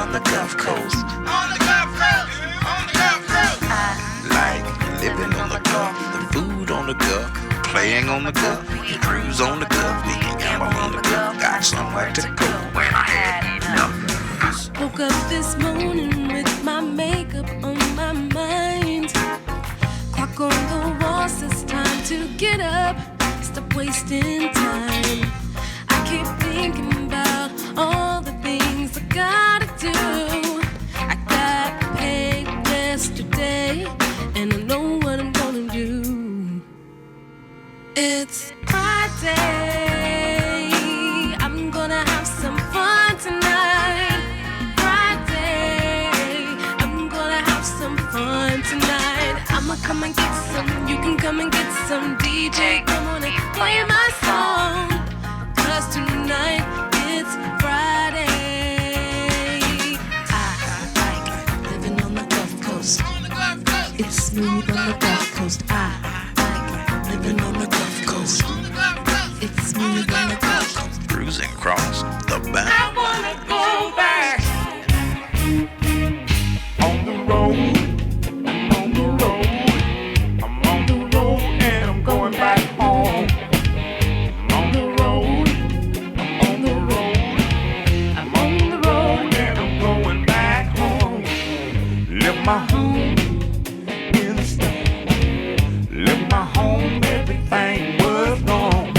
on the Gulf Coast. On the Gulf Coast. On the Gulf Coast. Like living on the Gulf, the food on the Gulf, playing on the Gulf, the cruise on the Gulf, we can gamble on the Gulf. Got somewhere to go when I had enough. Woke up this morning with my makeup on my mind. Clock on the wall says time to get up. Stop wasting time. I keep thinking about all the things I gotta do. I got paid yesterday, and I know what I'm gonna do. It's Friday. I'm gonna have some fun tonight. Friday. I'm gonna have some fun tonight. I'ma come and get some. You can come and get some. DJ, come on and play my song. 'Cause tonight it's Friday. I like living on the Gulf Coast. It's smooth on the Gulf Coast. I like living on the Gulf Coast. It's smooth on the Gulf Coast. Cruising across the bound. I wanna go back. On the road. I'm on the road. I'm on the road and I'm going back home. I'm on the road. I'm on the road. I'm on the road and I'm going back home. Left my home in the storm. Left my home, everything was gone.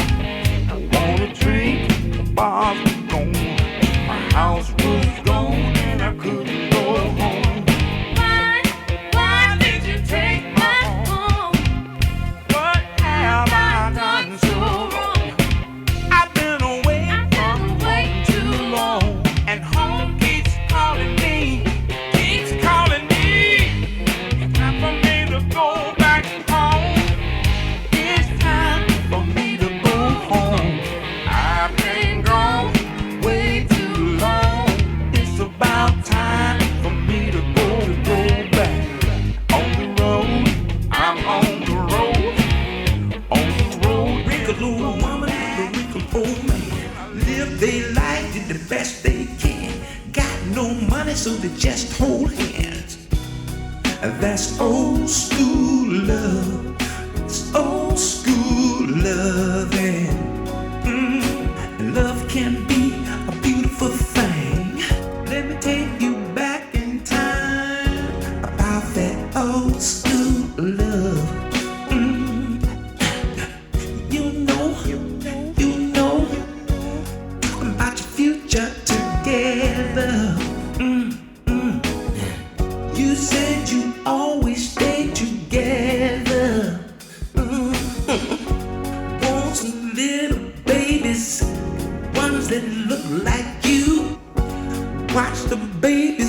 I wanna drink, the bars were gone. My house was gone and I couldn't go home. Why did you take my home? What have I done so wrong? I've been away from home too long, and home keeps calling me, keeps calling me. It's time for me to go back home. It's time for me to go home. I've been gone way too long. It's about time for me to go back. On the road, I'm on the road. On the road, wrinkle old woman and a wrinkle old man. Live their life, did the best they can. Got no money, so they just hold hands. That's old school love. It's old school loving. Love can be a beautiful thing. Let me take you back in time about that old school love. You know, talking about your future together. You said you always stay together. Want some little babies, ones that look like you. Watch the baby